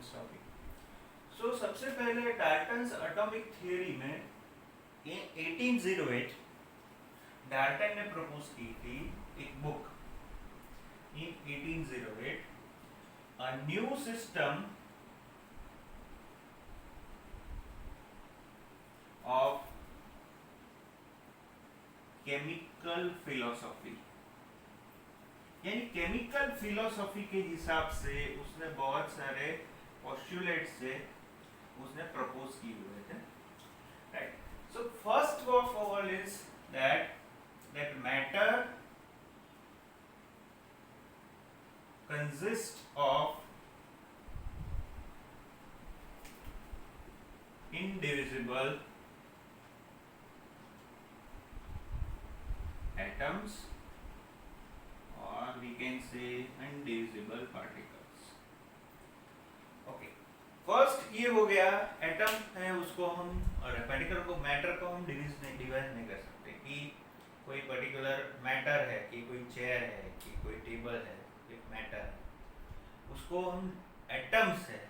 Philosophy. सो सबसे पहले Dalton's atomic theory में in 1808 डाल्टन ने प्रपोज की थी एक book in 1808 a new system of chemical philosophy, यानी केमिकल फिलोसॉफी के हिसाब से उसने बहुत सारे पोस्टुलेट से उसने प्रपोज किए हुए थे, right. So first of all is that matter consist of indivisible atoms or we can say indivisible particles. Okay, first ये हो गया, एटम है उसको हम और पार्टिकल को, मैटर को हम डिवाइड नहीं कर सकते कि कोई पर्टिकुलर मैटर है, कि कोई चेयर है, कि कोई टेबल है, एक मैटर है, उसको हम एटम्स है,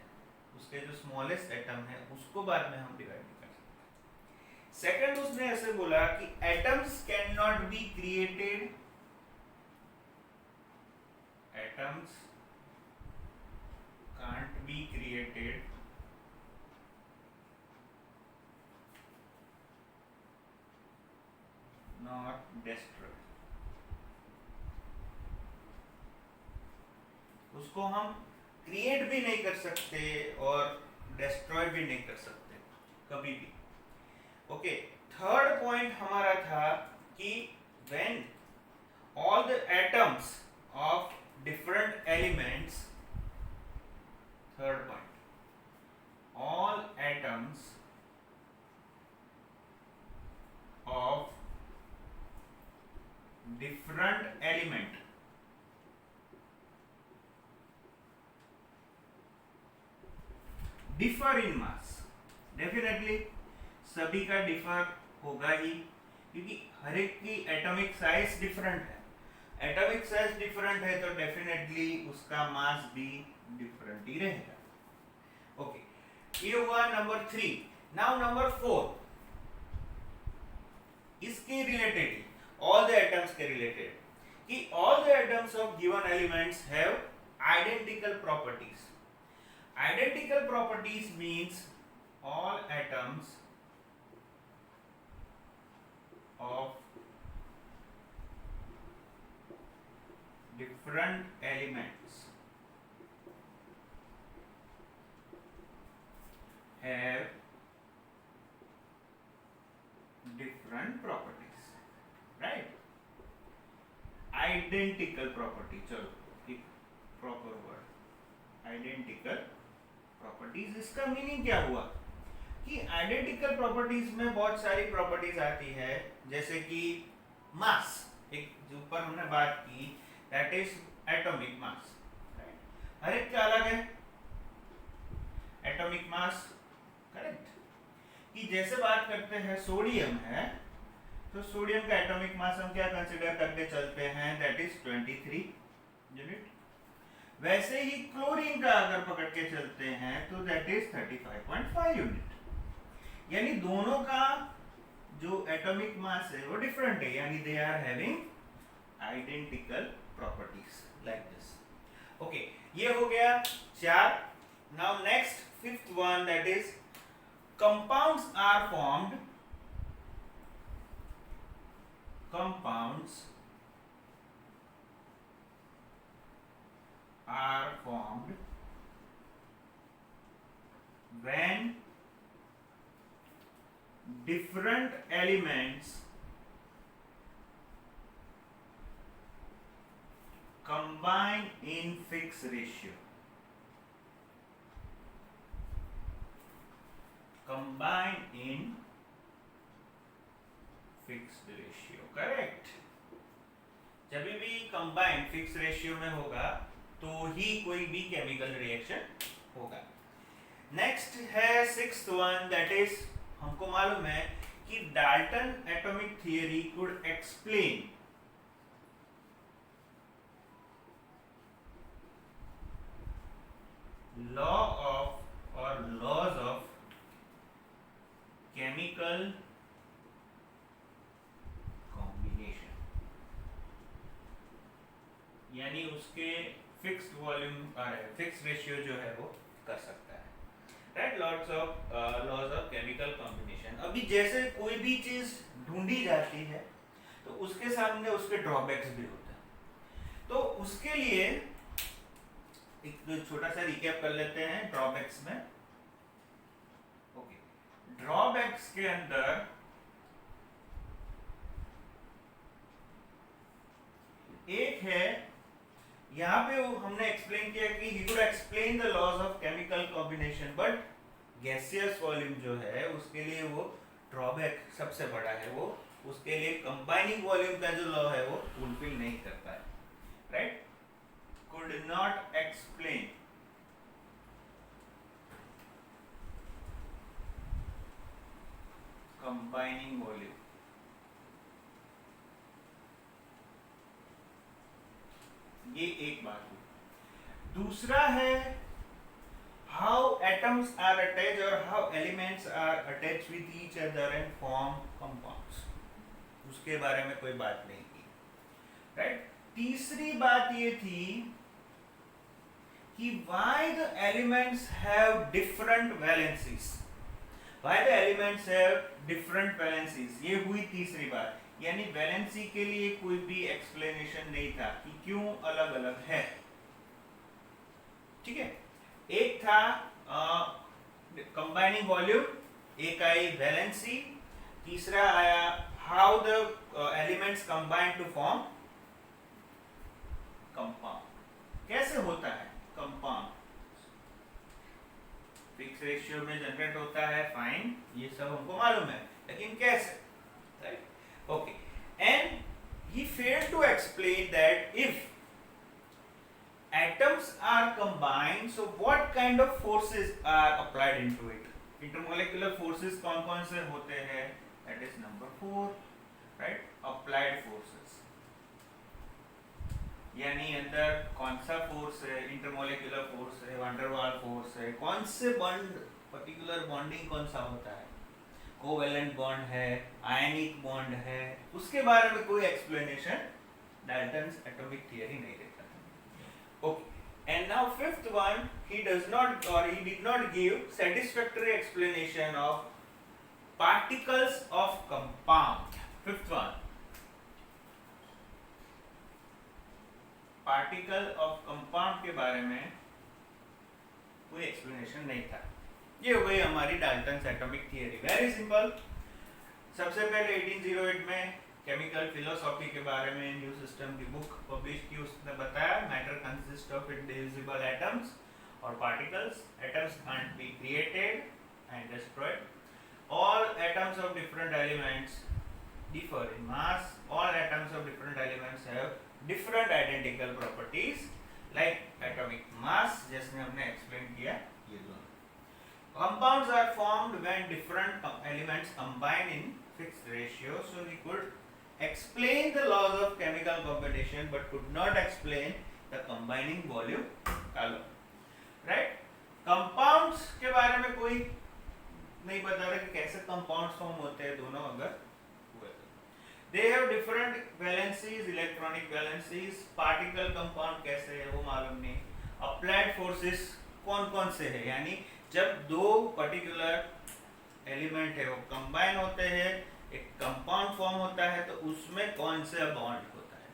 उसके जो स्मॉलेस्ट एटम है उसको बाद में हम डिवाइड नहीं कर सकते। सेकंड उसने ऐसे बोला कि atoms can not be created, atoms can't be created not destroyed. उसको हम क्रिएट भी नहीं कर सकते और डिस्ट्रॉय भी नहीं कर सकते कभी भी। ओके, थर्ड पॉइंट हमारा था कि when all the atoms of different elements, third point, all atoms of different element differ in mass, definitely सभी का डिफर होगा ही, क्योंकि हर एक की एटॉमिक साइज डिफरेंट है। एटॉमिक साइज डिफरेंट है तो डेफिनेटली उसका मास भी डिफरेंट ही रहेगा। ओके, ये हुआ नंबर 3। नाउ नंबर 4, इसके रिलेटेड, ऑल द एटम्स के रिलेटेड, कि all the atoms of given elements have identical properties. Identical properties means all atoms of different elements have different properties, right? Identical property, चलो एक proper word, identical properties. इसका meaning क्या हुआ कि identical properties में बहुत सारी प्रॉपर्टीज आती है, जैसे कि मास, एक जो ऊपर हमने बात की, that is atomic mass, right. हर एक का अलग है एटॉमिक मास, करेक्ट। कि जैसे बात करते हैं सोडियम है, तो सोडियम का एटॉमिक मास हम क्या कंसीडर करके चलते हैं, दैट इज 23 यूनिट। वैसे ही क्लोरीन का अगर पकड़ के चलते हैं तो दैट इज 35.5 यूनिट। यानी दोनों का जो एटॉमिक मास है वो डिफरेंट है, यानी they are having identical properties like this. Okay, ये हो गया 4। Now next fifth one, that is compounds are formed, compounds are formed when different elements combine in fixed ratio, combine in fixed ratio, correct। जब भी combine fix ratio में होगा तो ही कोई भी केमिकल रिएक्शन होगा। नेक्स्ट है 6th वन, दैट इज, हमको मालूम है कि Dalton atomic theory could explain law of और लॉज ऑफ केमिकल कॉम्बिनेशन, यानी उसके फिक्स्ड वॉल्यूम फिक्स्ड रेशियो जो है वो कर सकता है, right. Laws of chemical combination. अभी जैसे कोई भी चीज ढूंढी जाती है तो उसके सामने उसके ड्रॉबैक्स भी होते हैं, तो उसके लिए एक छोटा सा रिकैप कर लेते हैं ड्रॉबैक्स में। ओके, ड्रॉबैक्स के अंदर एक है, यहाँ पे हमने एक्सप्लेन किया कि he could explain the laws of chemical combination, but gaseous volume जो है उसके लिए वो ड्रॉबैक सबसे बड़ा है, वो उसके लिए कंबाइनिंग वॉल्यूम का जो लॉ है वो फुलफिल नहीं करता है, right. could not explain combining volume, ये एक बात हुई। दूसरा है how atoms are attached or how elements are attached with each other and form compounds, उसके बारे में कोई बात नहीं की, राइट। तीसरी बात ये थी कि why the elements have different valencies, why the elements have different valencies, ये हुई तीसरी बात, यानी वैलेंसी के लिए कोई भी एक्सप्लेनेशन नहीं था कि क्यों अलग अलग है, ठीक है। एक था कंबाइनिंग वॉल्यूम, एक आई वैलेंसी, तीसरा आया how the elements combine to form compound, कैसे होता है कंपाउंड, फिक्स रेशियो में जनरेट होता है, फाइन, ये सब हमको मालूम है, लेकिन कैसे, right. Okay, and he failed to explain that if atoms are combined, so what kind of forces are applied into it? Intermolecular forces कौन-कौन से होते हैं? That is number 4, right? Applied forces. यानी अंदर कौन सा फोर्स है, इंटरमोलेक्युलर फोर्स है, वंडरवाल फोर्स है, कौन से बॉन्ड, पर्टिकुलर बॉन्डिंग कौन सा होता है, कोवेलेंट बॉन्ड है, आयनिक बॉन्ड है, उसके बारे में कोई एक्सप्लेनेशन डाल्टन्स एटॉमिक थियरी नहीं देता। Okay, and now fifth one, he does not or he did not give satisfactory explanation of particles of compound. Fifth one, particle of compound के बारे में कोई एक्सप्लेनेशन नहीं था। ये हो गई हमारी Dalton's atomic theory, very simple. सबसे पहले 1808 में केमिकल फिलोसॉफी के बारे में न्यू सिस्टम की बुक पब्लिश की, उसने बताया matter consist of indivisible atoms और particles, atoms can't be created and destroyed, all atoms of different elements differ in mass, all atoms of different elements have different identical properties like atomic mass, जैसे हमने explain किया ये दोनों। Compounds are formed when different elements combine in fixed ratio, so we could explain the laws of chemical combination but could not explain the combining volume का law, right? Compounds के बारे में कोई नहीं बता रहा कि कैसे compounds form होते हैं, दोनों अगर They have different valencies, electronic valencies, particle compound कैसे है वो मालूम नहीं, applied forces कौन कौन से है, यानी जब दो पर्टिकुलर एलिमेंट है वो कंबाइन होते हैं, एक कंपाउंड फॉर्म होता है, तो उसमें कौन सा बॉन्ड होता है,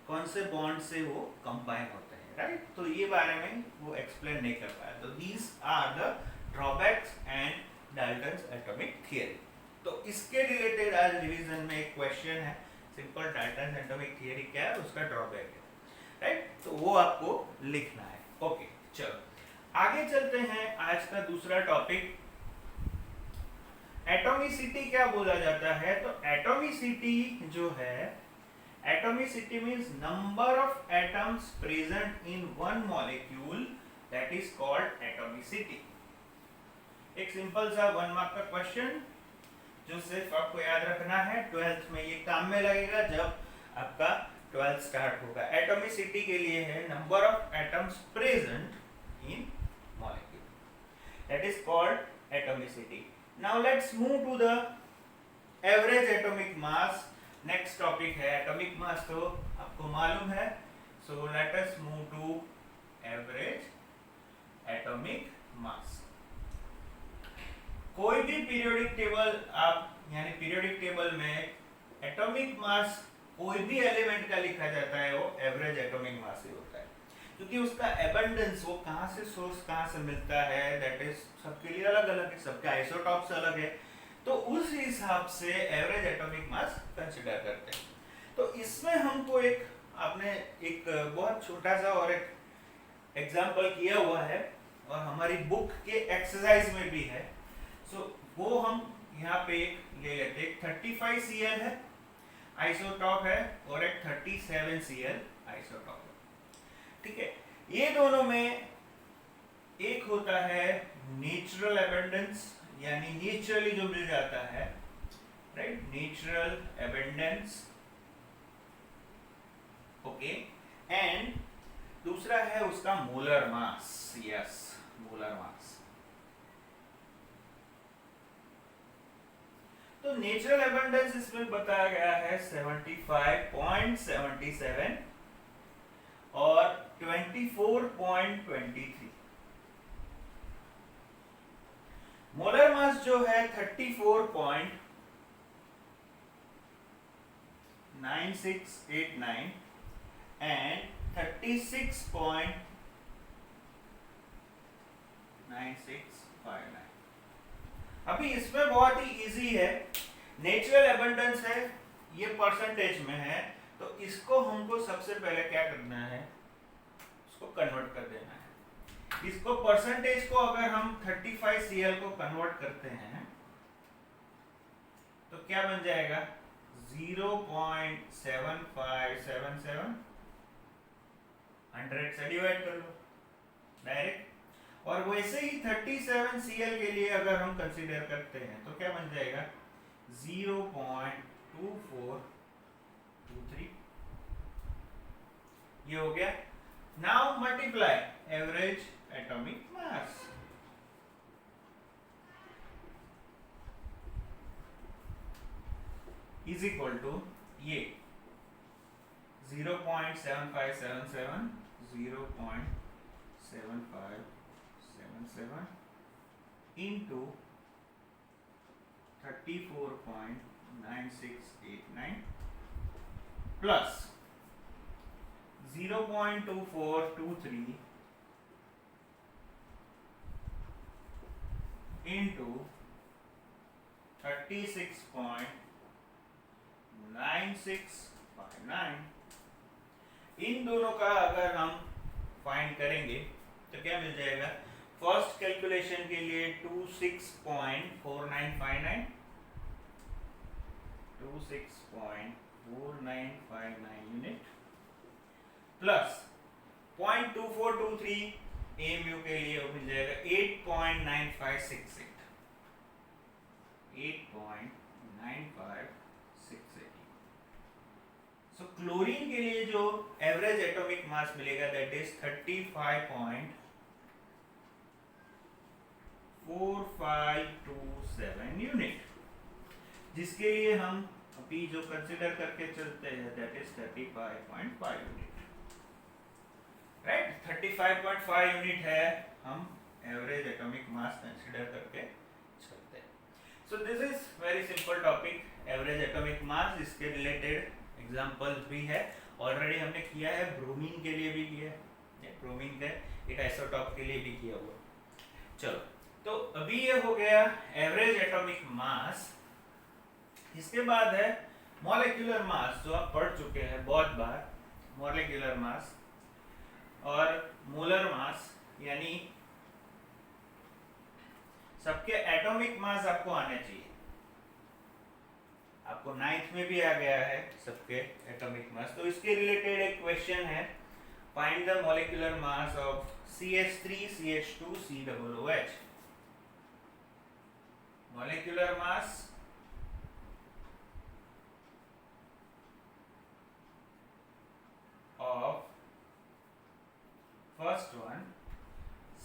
कौन से बॉन्ड से वो कंबाइन होते हैं, राइट। तो ये बारे में वो एक्सप्लेन नहीं कर पाया। तो these are the drawbacks and Dalton's atomic theory। तो इसके रिलेटेड आज रिवीजन में एक क्वेश्चन है, सिंपल डाल्टन एटॉमिक थियरी क्या है, उसका ड्रॉबैक है, राइट। तो वो आपको लिखना है। ओके, चलो आगे चलते हैं। आज का दूसरा टॉपिक, एटॉमिसिटी क्या बोला जाता है। तो एटॉमिसिटी जो है, atomicity means number of atoms present in one molecule, that is called atomicity. एक सिंपल सा 1 मार्क का क्वेश्चन जो सिर्फ आपको याद रखना है, 12th में ये काम में लगेगा जब आपका 12th स्टार्ट होगा। एटॉमिसिटी के लिए है number of atoms present in molecule. that is called atomicity. Now let's move to the average atomic mass. next topic है atomic mass, तो आपको मालूम है. so let us move to average atomic mass. कोई भी पीरियोडिक टेबल आप यानी periodic table में एटॉमिक मास कोई भी एलिमेंट का लिखा जाता है वो एवरेज एटॉमिक मास ही होता है, क्योंकि उसका एबंडेंस वो कहाँ से सोर्स कहाँ से मिलता है दैट इज सबके लिए अलग अलग है, सबके आइसोटॉप्स अलग है, तो उस हिसाब से एवरेज एटॉमिक मास कंसीडर करते हैं. तो इसमें हमको एक आपने एक बहुत छोटा सा और एक एग्जांपल किया हुआ है और हमारी बुक के एक्सरसाइज में भी है. सो वो हम यहाँ पे एक ले लेते हैं. 35 Cl है आइसोटॉप है और एक 37 Cl आइसोटॉप है. ठीक है, ये दोनों में एक होता है नेचुरल एबंडेंस यानी नेचुरली जो मिल जाता है, right, natural abundance. Okay, and दूसरा है उसका molar mass. Yes, molar mass. तो नेचुरल एबंडेंस इसमें बताया गया है 75.77 और 24.23. मोलर मास जो है 34.9689 एंड 36.9659. अभी इसमें बहुत ही इजी है. नेचुरल एबंडेंस है, ये परसेंटेज में है, तो इसको हमको सबसे पहले क्या करना है, इसको कन्वर्ट कर देना है. इसको परसेंटेज को अगर हम 35 Cl को कन्वर्ट करते हैं तो क्या बन जाएगा 0.7577. 100 से डिवाइड कर लो डायरेक्ट. और वैसे ही 37 Cl के लिए अगर हम कंसीडर करते हैं तो क्या बन जाएगा 0.2423. ये हो गया. Now multiply average atomic mass. Is equal to ये 0.7577 0.7577 into 34.9689 plus 0.2423 into 36.9659. इन दोनों का अगर हम फाइंड करेंगे तो क्या मिल जाएगा. फर्स्ट कैलकुलेशन के लिए 26.4959 यूनिट प्लस 0.2423 एमयू के लिए वो मिल जाएगा 8.9568. 8.9568. सो क्लोरीन के लिए जो एवरेज एटॉमिक मास मिलेगा दैट इज 35.4527 यूनिट, जिसके लिए हम अभी जो कंसीडर करके चलते हैं that is 35.5 unit. Right, 35.5 unit है हम एवरेज एटॉमिक मास कंसीडर करके चलते हैं. सो this is very simple topic average atomic मास. इसके रिलेटेड एग्जांपल्स भी है, ऑलरेडी हमने किया है, ब्रोमीन के लिए भी किया है, ब्रोमीन के एक आइसोटॉप के लिए भी किया हुआ. चलो, तो अभी ये हो गया एवरेज एटॉमिक मास. इसके बाद है मॉलिक्यूलर मास, जो आप पढ़ चुके हैं बहुत बार. मॉलिक्यूलर मास और मोलर मास, यानी सबके एटॉमिक मास आपको आने चाहिए. आपको 9th में भी आ गया है सबके एटॉमिक मास. तो इसके रिलेटेड एक क्वेश्चन है, find the molecular mass of CH3CH2COOH. Molecular mass of first one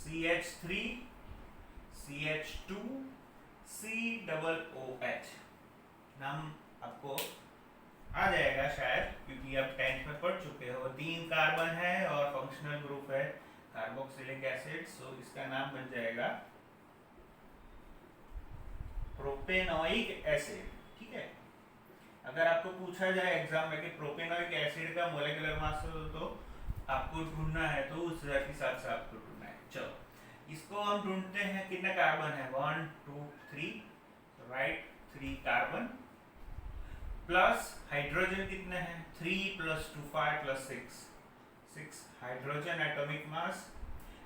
CH3 H नाम आपको आ जाएगा शायद, क्योंकि आप 10th में पढ़ चुके हो। 3 कार्बन है और फंक्शनल ग्रुप है कार्बोक्सिलिक एसिड, सो इसका नाम बन जाएगा प्रोपेनोइक एसिड। ठीक है, अगर आपको पूछा जाए एग्जाम में कि प्रोपेनोइक एसिड का मोलेकुलर मास तो आपको ढूंढना है, तो उस हिसाब से आपको ढूंढना है। चलो इसको हम ढूंढते हैं, कितने कार्बन है 1 2 3, राइट 3 कार्बन प्लस हाइड्रोजन कितने हैं 3 + 2 5 + 6 6 hydrogen atomic mass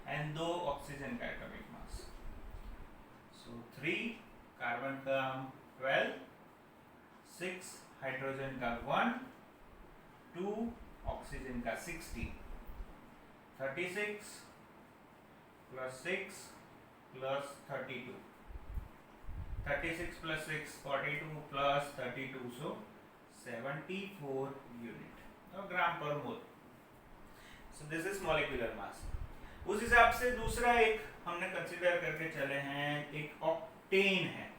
and 2 oxygen का एटॉमिक मास। सो 3 कार्बन का 12, 6 हाइड्रोजन का 1, 2 ऑक्सीजन का 16, 36 + 6 + 32, 36 + 6 42 + 32, so 74 यूनिट और gram per mole. So this is molecular mass. उस हिसाब से दूसरा एक हमने कंसीडर करके चले हैं, एक ऑक्टेन है।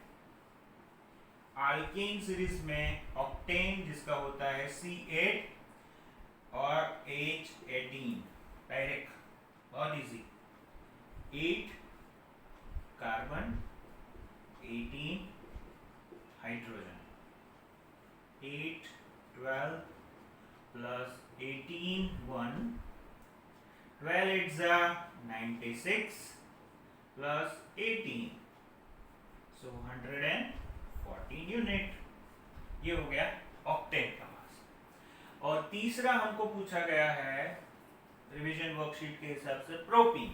अल्केन सीरीज में ऑक्टेन जिसका होता है C8 और H18, डायरेक्ट बहुत easy. 8 carbon 18 hydrogen, 8 12 plus 18 1, 12 8 96 plus 18, so 114 unit. ये हो गया ऑक्टेन का मास। और तीसरा हमको पूछा गया है रिवीजन वर्कशीट के हिसाब से प्रोपीन।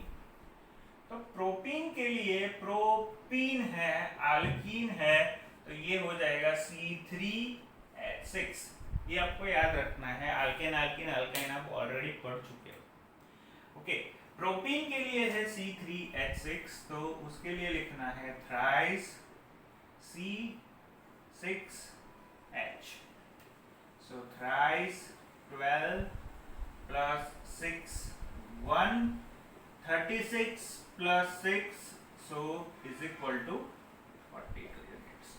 तो प्रोपीन के लिए प्रोपीन है, अल्कीन है, तो ये हो जाएगा C3H6। ये आपको याद रखना है, अल्केन अल्कीन अल्काइन आप ऑलरेडी पढ़ चुके हो। ओके, प्रोपीन के लिए है C3H6, तो उसके लिए लिखना है thrice C6H। So thrice 12 plus 6 1, 36 plus 6, so is equal to 42 units.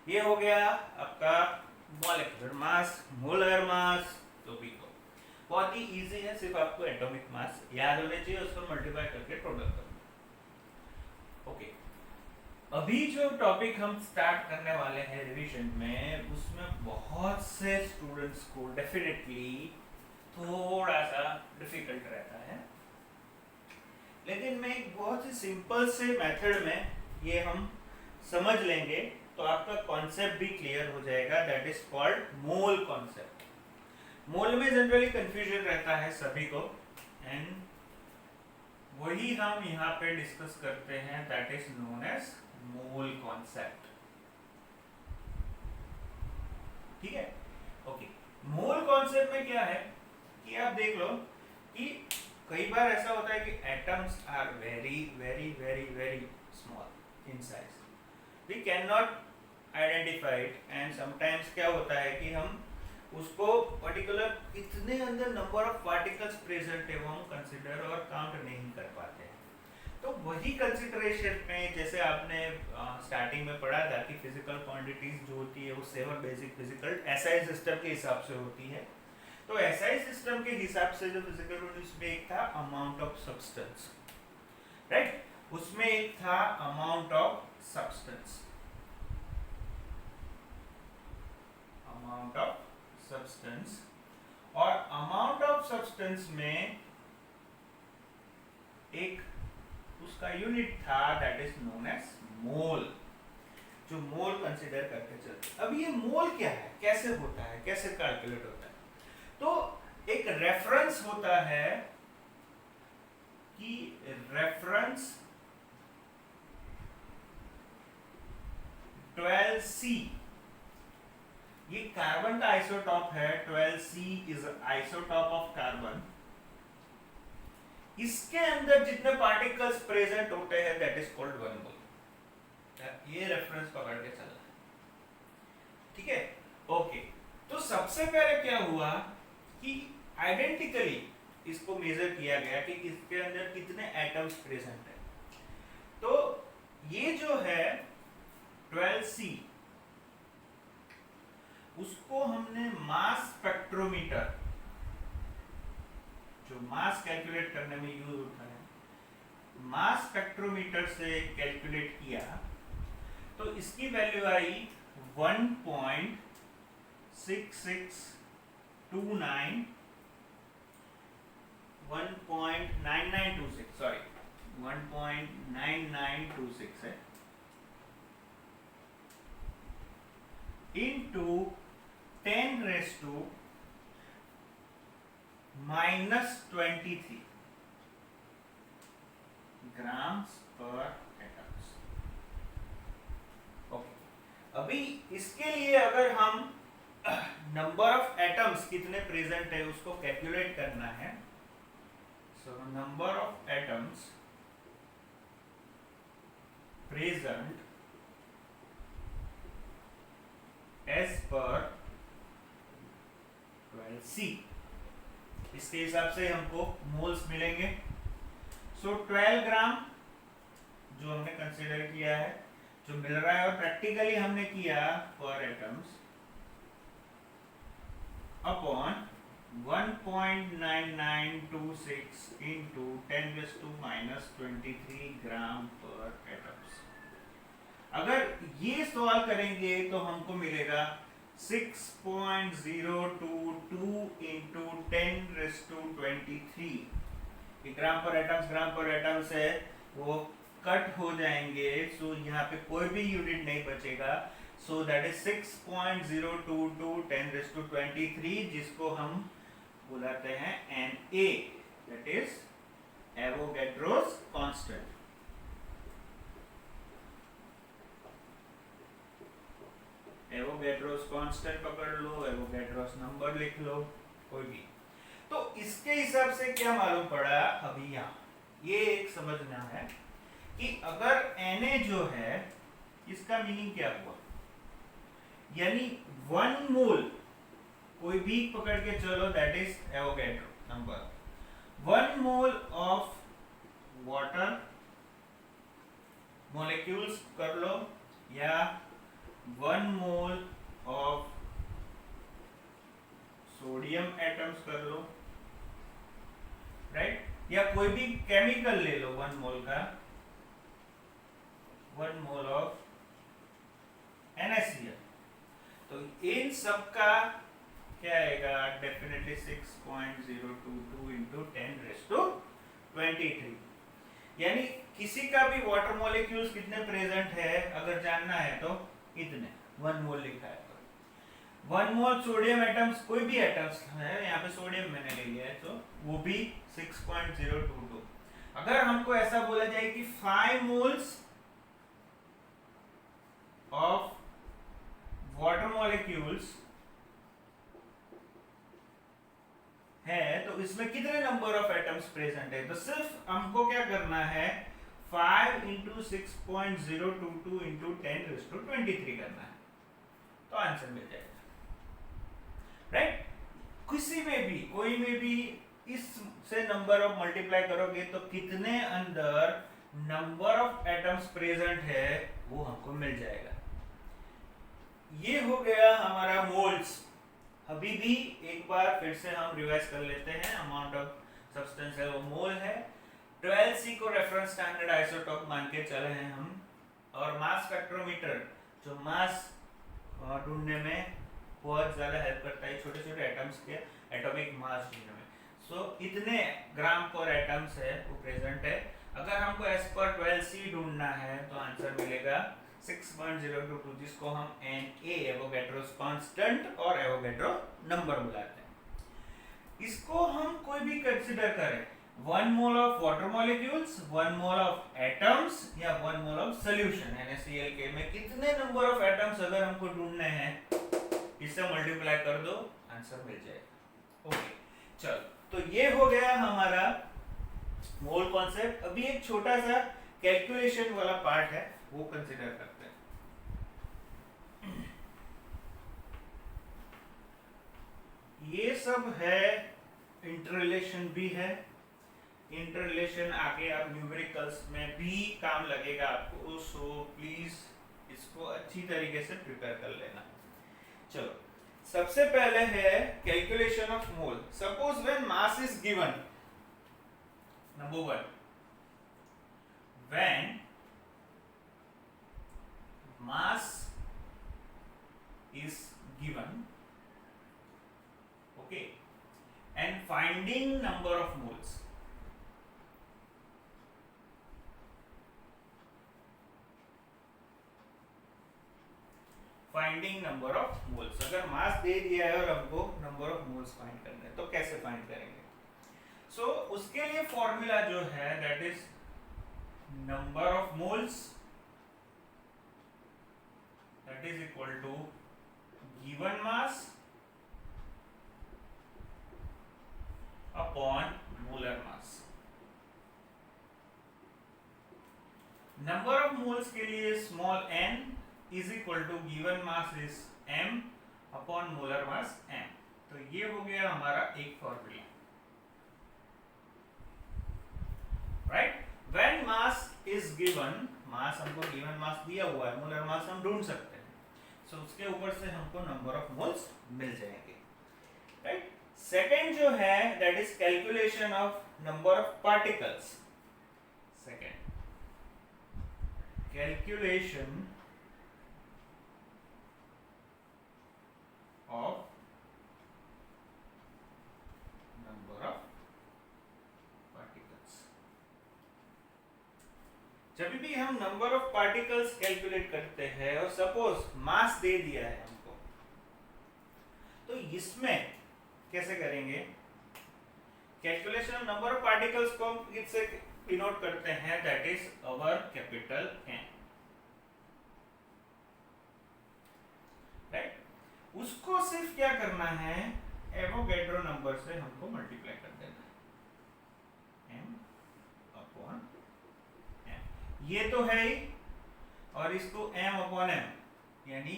ये हो गया आपका मॉलिक्यूलर मास, मोलर मास, तो भी को बहुत ही इजी है, सिर्फ आपको एटॉमिक मास याद होने चाहिए, उसको मल्टीप्लाई करके टोटल करना। ओके, अभी जो टॉपिक हम स्टार्ट करने वाले हैं रिवीजन में, उसमें बहुत से स्टूडेंट्स को डेफिनेटली थोड़ा सा डिफिकल्ट रहता है, लेकिन मैं एक बहुत ही सिंपल से मेथड में ये हम समझ लेंगे तो आपका कॉन्सेप्ट भी क्लियर हो जाएगा। That is called mole concept. Mole में जनरली कंफ्यूजन रहता है सभी को, एंड वही हम यहाँ पे डिस्कस करते हैं, that is known as mole concept. ठीक है, ओके। मोल कॉन्सेप्ट में क्या है कि आप देख लो कि कई बार ऐसा होता है कि atoms are very very very very small in size, we can not identify it, and sometimes क्या होता है कि हम उसको पर्टिकुलर इतने अंदर नंबर ऑफ पार्टिकल्स प्रेजेंट है वो हम कंसिडर और काउंट नहीं कर पाते हैं। तो वही कंसिडरेशन में, जैसे आपने स्टार्टिंग में पढ़ा था कि फिजिकल क्वांटिटीज जो होती है वो 7 बेसिक फिजिकल एसआई सिस्टम के हिसाब से होती है। तो एसआई सिस्टम के हिसाब से जो फिजिकल क्वांटिटीज में एक था अमाउंट ऑफ सब्सटेंस, राइट, उसमें एक था amount of substance, amount of substance, और अमाउंट ऑफ सब्सटेंस में एक उसका यूनिट था दैट इज नोन एज मोल, जो मोल कंसीडर करके चलते। अब ये मोल क्या है, कैसे होता है, कैसे कैलकुलेट होता है? तो एक रेफरेंस होता है कि रेफरेंस 12C, ये कार्बन का आइसोटॉप है, 12C is isotope of carbon. इसके अंदर जितने पार्टिकल्स प्रेजेंट होते हैं that is called one mole. ये रेफरेंस पकड़ के चलना, ठीक है, ओके। तो सबसे पहले क्या हुआ कि आइडेंटिकली इसको मेजर किया गया कि इसके अंदर कितने एटम्स प्रेजेंट है। तो ये जो है 12C, उसको हमने मास स्पेक्ट्रोमीटर, जो मास कैलकुलेट करने में यूज होता है, मास स्पेक्ट्रोमीटर से कैलकुलेट किया तो इसकी वैल्यू आई 1.6629 1.9926 सॉरी 1.9926 है into 10⁻⁻23 grams per atoms। Okay, अभी इसके लिए अगर हम नंबर ऑफ एटम्स कितने प्रेजेंट है उसको कैलकुलेट करना है, so number of atoms present as per 12C, इसके हिसाब से हमको मोल्स मिलेंगे। सो 12 ग्राम जो हमने कंसीडर किया है, जो मिल रहा है, और प्रैक्टिकली हमने किया पर एटम्स अपॉन 1.9926 इंटू 10⁻⁻23 ग्राम पर एटम्स। अगर ये सवाल करेंगे तो हमको मिलेगा 6.022 इंटू 10⁻23। ग्राम पर एटम्स है वो कट हो जाएंगे, सो यहाँ पे कोई भी यूनिट नहीं बचेगा, सो दैट इज 6.022 10⁻23, जिसको हम बुलाते हैं Na, that is Avogadro's constant. Avogadro's constant पकड़ लो, एवोगैड्रोस नंबर लिख लो, कोई भी। तो इसके हिसाब से क्या मालूम पड़ा अभी यहाँ, ये एक समझना है कि अगर Na जो है इसका मीनिंग क्या हुआ, यानी 1 मोल कोई भी पकड़ के चलो, that is Avogadro number. 1 mole of water molecules कर लो, या 1 मोल ऑफ सोडियम एटम्स कर लो, राइट, या कोई भी केमिकल ले लो 1 मोल का, 1 मोल ऑफ NaCl। तो इन सब का क्या आएगा, डेफिनेटली 6.022 इंटू 10⁻23। यानी किसी का भी वाटर मॉलिक्यूल्स कितने प्रेजेंट है अगर जानना है तो इतने 1 मोल लिखा है तो 1 मोल सोडियम एटम्स, कोई भी एटम्स है, यहाँ पे सोडियम मैंने ले लिया है तो वो भी 6.022। अगर हमको ऐसा बोला जाए कि 5 मोल्स ऑफ वाटर मॉलिक्यूल्स है तो इसमें कितने नंबर ऑफ एटम्स प्रेजेंट है, तो सिर्फ हमको क्या करना है, 5 इंटू 6.022 इंटू 10⁻23 करना है तो आंसर मिल जाएगा, राइट। किसी में भी, कोई में भी इस से नंबर ऑफ मल्टीप्लाई करोगे तो कितने अंदर नंबर ऑफ एटम्स प्रेजेंट है वो हमको मिल जाएगा। ये हो गया हमारा मोल्स। अभी भी एक बार फिर से हम रिवाइज कर लेते हैं, अमाउंट ऑफ सब्सटेंस है वो मोल है, 12C को रेफरेंस स्टैंडर्ड आइसोटोप मान के चले हैं हम, और मास स्पेक्ट्रोमीटर जो मास ढूंढने में बहुत ज्यादा हेल्प करता है, छोटे छोटे एटम्स के एटॉमिक मास ढूंढने में। सो इतने ग्राम पर एटम्स है वो प्रेजेंट है। अगर हमको एज पर 12C ढूंढना है तो आंसर मिलेगा 6.022, जिसको हम Na एवोगैड्रोस कांस्टेंट और एवोगैड्रो नंबर बुलाते हैं। इसको हम कोई भी कंसीडर करें, 1 mole of water molecules, 1 mole of atoms, या 1 मोल ऑफ सॉल्यूशन NaCl के में कितने नंबर ऑफ एटम्स अगर हमको ढूंढने हैं, इससे मल्टीप्लाई कर दो, आंसर मिल जाएगा। ओके, चलो, तो ये हो गया हमारा मोल कॉन्सेप्ट। अभी एक छोटा सा कैलकुलेशन वाला पार्ट है वो कंसीडर करते हैं। ये सब है, इंटररिलेशन भी है, इंटररिलेशन आगे आप न्यूमेरिकल्स में भी काम लगेगा आपको, सो प्लीज इसको अच्छी तरीके से प्रिपेयर कर लेना। चलो, सबसे पहले है calculation of mole. Suppose when mass is given, number 1, when mass is given, okay, and finding number of moles. Finding number of moles, अगर मास दे दिया है और हमको नंबर ऑफ मोल्स फाइंड करना है तो कैसे फाइंड करेंगे? सो उसके लिए फॉर्मूला जो है that is number of moles that is equal to given mass upon molar mass। Number of moles के लिए small n is equal to given mass is m upon molar mass m। तो ये हो गया हमारा एक formula, right. When mass is given, mass हमको given मास दिया हुआ है, मोलर मास हम ढूंढ सकते हैं, सो उसके ऊपर से हमको नंबर ऑफ मोल्स मिल जाएंगे, राइट। सेकेंड जो है that is calculation of number of particles. Second, calculation of number of particles. जब भी हम नंबर ऑफ पार्टिकल्स कैलकुलेट करते हैं और सपोज मास दे दिया है हमको, तो इसमें कैसे करेंगे? Calculation of number of particles को हम इससे डिनोट करते हैं that is our capital N, right. उसको सिर्फ क्या करना है, एवोगैड्रो नंबर से हमको मल्टीप्लाई कर देना है, m अपॉन m। ये तो है ही, और इसको m अपॉन m, यानी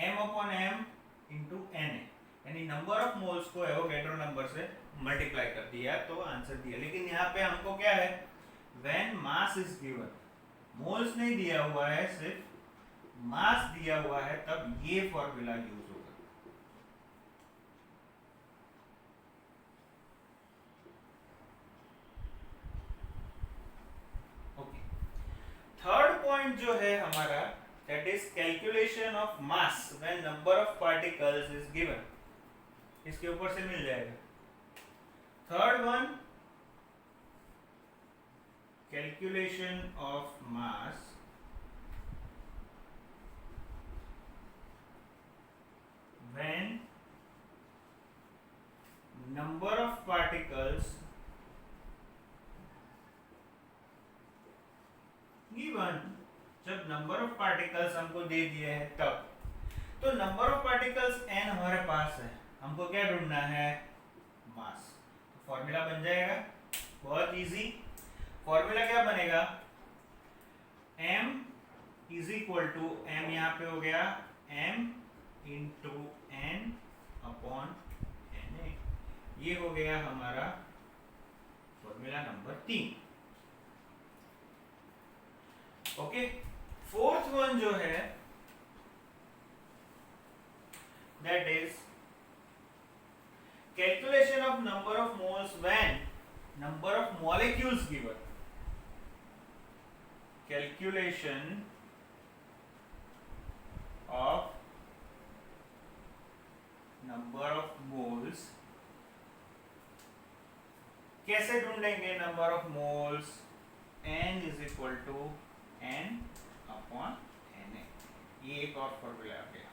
m upon m into n है, यानी नंबर ऑफ मोल्स को एवोगैड्रो नंबर से मल्टीप्लाई कर दिया तो आंसर दिया। लेकिन यहाँ पे हमको क्या है, when mass is given, moles नहीं दिया हुआ है, सिर्फ मास दिया हुआ है, तब ये फॉर्मूला यूज होगा। ओके, थर्ड पॉइंट जो है हमारा that is calculation of mass when number of particles is given. इसके ऊपर से मिल जाएगा। Third one, calculation of mass when number of particles given. जब नंबर ऑफ पार्टिकल्स हमको दे दिए हैं तब, तो नंबर ऑफ पार्टिकल्स n हमारे पास है, हमको क्या ढूंढना है, मास। तो फॉर्मूला बन जाएगा बहुत इजी। फॉर्मूला क्या बनेगा, m is equal to m, यहाँ पे हो गया m into n upon na। ये हो गया हमारा formula number 3। Okay, fourth one जो है that is calculation of number of moles when number of molecules given। calculation of number of moles, कैसे ढूंढेंगे number of moles, n is equal to n upon na। ये एक और formula आ गया।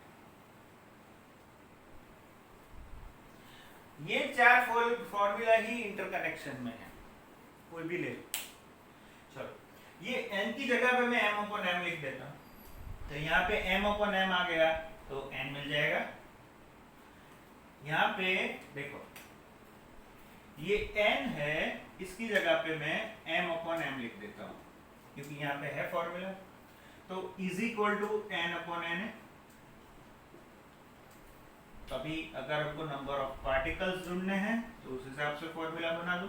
ये चार फॉर्मूला ही इंटरकनेक्शन में है, कोई भी ले। चलो, ये n की जगह पे मैं m अपॉन m लिख देता हूँ, तो यहाँ पे m अपॉन m आ गया तो n मिल जाएगा। यहाँ पे देखो ये n है, इसकी जगह पे मैं m अपॉन m लिख देता हूँ क्योंकि यहाँ पे है फॉर्मूला। तो is equal to n upon n है। तभी अगर हमको नंबर ऑफ पार्टिकल्स ढूंढने हैं तो उस हिसाब से फॉर्मूला बना दो,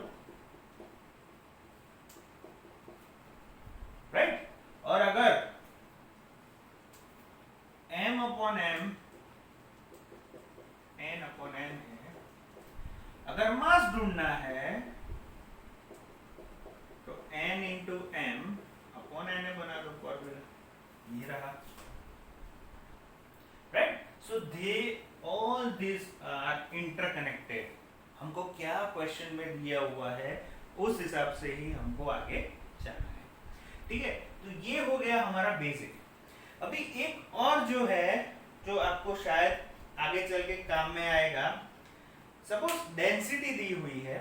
राइट। और अगर upon m n upon m है। अगर मास ढूंढना है तो n into m upon n बना दो फॉर्मूला, ये रहा। Right, so they all this are interconnected. हमको क्या क्वेश्चन में दिया हुआ है उस हिसाब से ही हमको आगे जाना है। ठीक है, तो ये हो गया हमारा बेसिक। अभी एक और जो है जो आपको शायद आगे चल के काम में आएगा, सपोज डेंसिटी दी हुई है,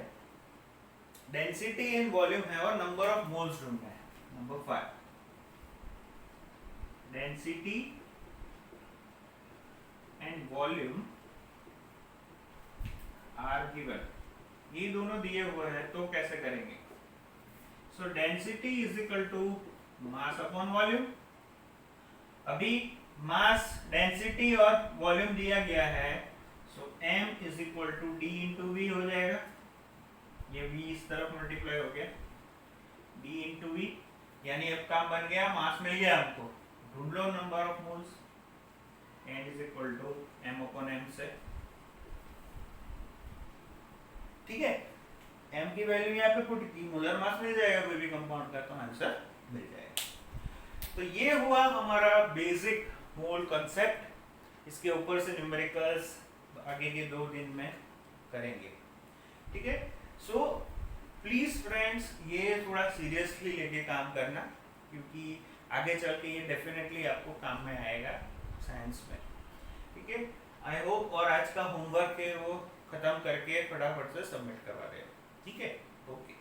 डेंसिटी इन वॉल्यूम है और नंबर ऑफ मोल्स ढूंढना है। Number 5, density and volume are given, ये दोनों दिए हुए हैं, तो कैसे करेंगे? So density is equal to mass upon volume. अभी मास, डेंसिटी और वॉल्यूम दिया गया है, so m is equal to D into V हो जाएगा। ये v इस तरफ मल्टीप्लाई हो गया, d इंटू वी, यानी अब काम बन गया, मास मिल गया हमको, ढूंढ लो number of moles, n is equal to m upon m से। ठीक है, m की वैल्यू यहाँ पे पुट की, मोलर मास मिल जाएगा कोई भी कंपाउंड का, तो आंसर मिल जाएगा। तो ये हुआ हमारा बेसिक मोल कंसेप्ट। इसके ऊपर से न्यूमेरिकल्स आगे के 2 दिन में करेंगे। ठीक है, सो प्लीज फ्रेंड्स, ये थोड़ा सीरियसली लेके काम करना, क्योंकि आगे चल के ये डेफिनेटली आपको काम में आएगा साइंस में। ठीक है, आई होप, और आज का होमवर्क है वो खत्म करके फटाफट से सबमिट करवा दें। ठीक है, ओके।